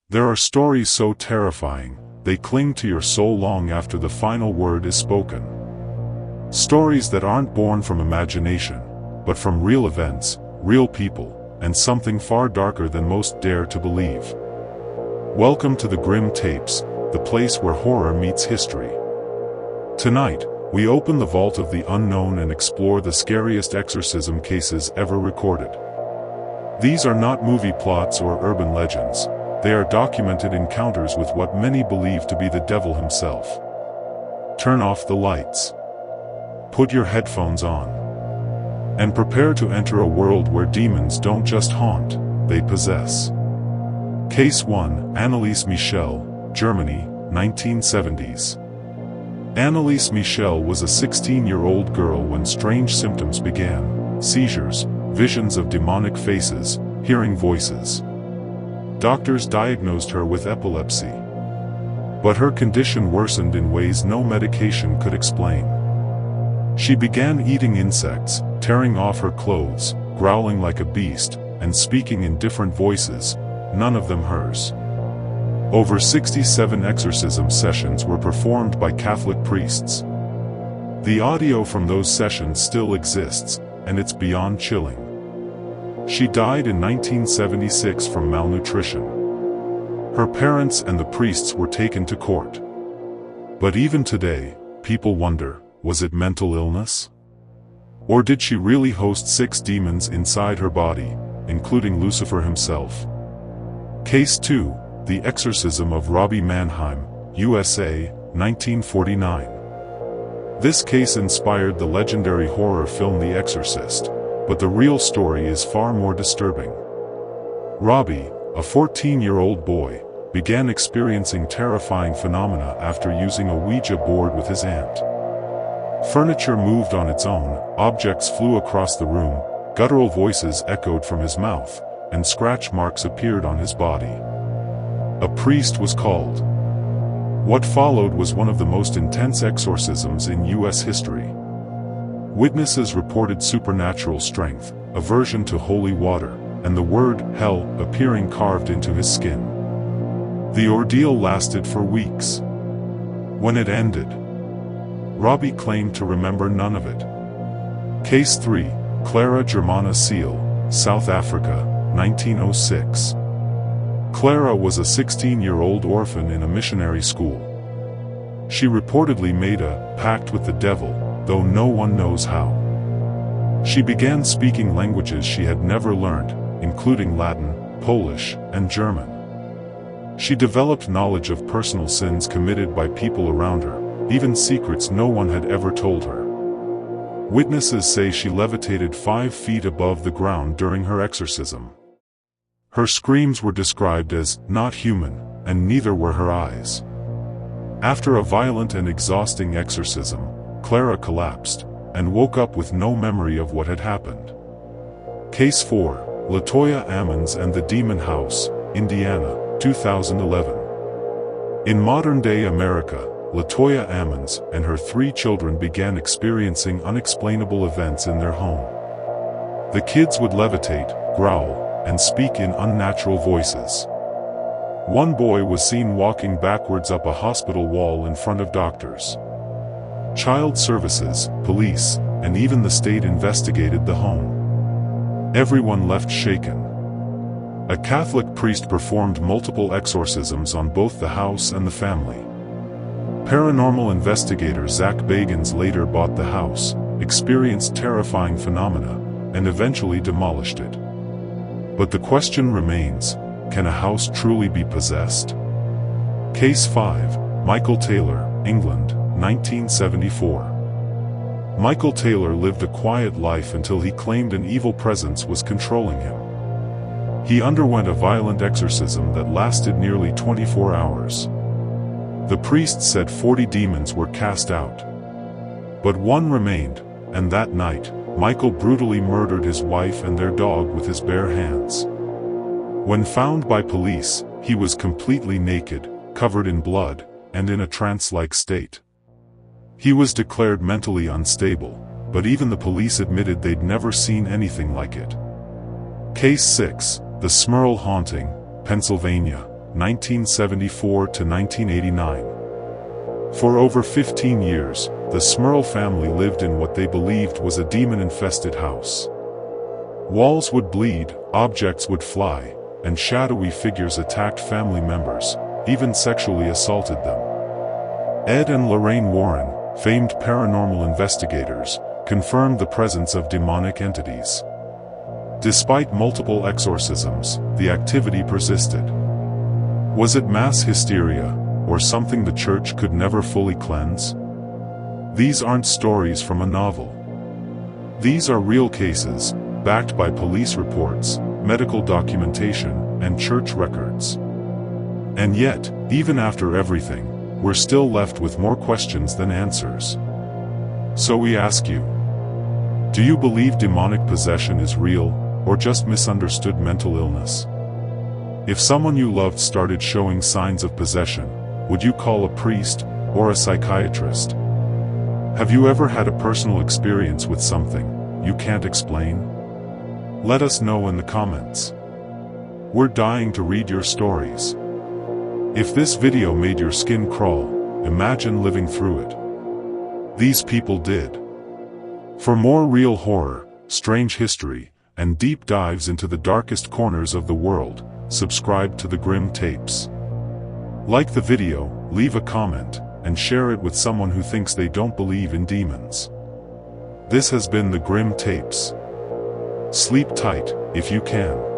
There are stories so terrifying, they cling to your soul long after the final word is spoken. Stories that aren't born from imagination, but from real events, real people, and something far darker than most dare to believe. Welcome to the Grim Tapes, the place where horror meets history. Tonight, we open the vault of the unknown and explore the scariest exorcism cases ever recorded. These are not movie plots or urban legends. They are documented encounters with what many believe to be the devil himself. Turn off the lights. Put your headphones on. And prepare to enter a world where demons don't just haunt, they possess. Case 1, Anneliese Michel, Germany, 1970s. Anneliese Michel was a 16-year-old girl when strange symptoms began: seizures, visions of demonic faces, hearing voices. Doctors diagnosed her with epilepsy. But her condition worsened in ways no medication could explain. She began eating insects, tearing off her clothes, growling like a beast, and speaking in different voices, none of them hers. Over 67 exorcism sessions were performed by Catholic priests. The audio from those sessions still exists, and it's beyond chilling. She died in 1976 from malnutrition. Her parents and the priests were taken to court. But even today, people wonder, was it mental illness? Or did she really host 6 demons inside her body, including Lucifer himself? Case 2, The Exorcism of Robbie Mannheim, USA, 1949. This case inspired the legendary horror film The Exorcist, but the real story is far more disturbing. Robbie, a 14-year-old boy, began experiencing terrifying phenomena after using a Ouija board with his aunt. Furniture moved on its own, objects flew across the room, guttural voices echoed from his mouth, and scratch marks appeared on his body. A priest was called. What followed was one of the most intense exorcisms in U.S. history. Witnesses reported supernatural strength, aversion to holy water, and the word hell appearing carved into his skin. The ordeal lasted for weeks. When it ended, Robbie claimed to remember none of it. Case 3, Clara Germana Seal, South Africa, 1906. Clara was a 16-year-old orphan in a missionary school. She reportedly made a pact with the devil, though no one knows how. She began speaking languages she had never learned, including Latin, Polish, and German. She developed knowledge of personal sins committed by people around her, even secrets no one had ever told her. Witnesses say she levitated 5 feet above the ground during her exorcism. Her screams were described as not human, and neither were her eyes. After a violent and exhausting exorcism, Clara collapsed, and woke up with no memory of what had happened. Case 4, LaToya Ammons and the Demon House, Indiana, 2011. In modern-day America, LaToya Ammons and her 3 children began experiencing unexplainable events in their home. The kids would levitate, growl, and speak in unnatural voices. One boy was seen walking backwards up a hospital wall in front of doctors. Child services, police, and even the state investigated the home. Everyone left shaken. A Catholic priest performed multiple exorcisms on both the house and the family. Paranormal investigator Zach Bagans later bought the house, experienced terrifying phenomena, and eventually demolished it. But the question remains, can a house truly be possessed? Case 5, Michael Taylor, England, 1974. Michael Taylor lived a quiet life until he claimed an evil presence was controlling him. He underwent a violent exorcism that lasted nearly 24 hours. The priest said 40 demons were cast out. But one remained, and that night, Michael brutally murdered his wife and their dog with his bare hands. When found by police, he was completely naked, covered in blood, and in a trance-like state. He was declared mentally unstable, but even the police admitted they'd never seen anything like it. Case 6, The Smurl Haunting, Pennsylvania, 1974 to 1989. For over 15 years, the Smurl family lived in what they believed was a demon-infested house. Walls would bleed, objects would fly, and shadowy figures attacked family members, even sexually assaulted them. Ed and Lorraine Warren, famed paranormal investigators, confirmed the presence of demonic entities. Despite multiple exorcisms, the activity persisted. Was it mass hysteria, or something the church could never fully cleanse? These aren't stories from a novel. These are real cases, backed by police reports, medical documentation, and church records. And yet, even after everything, we're still left with more questions than answers. So we ask you, do you believe demonic possession is real, or just misunderstood mental illness? If someone you loved started showing signs of possession, would you call a priest, or a psychiatrist? Have you ever had a personal experience with something you can't explain? Let us know in the comments. We're dying to read your stories. If this video made your skin crawl, imagine living through it. These people did. For more real horror, strange history, and deep dives into the darkest corners of the world, subscribe to the Grim Tapes. Like the video, leave a comment, and share it with someone who thinks they don't believe in demons. This has been the Grim Tapes. Sleep tight, if you can.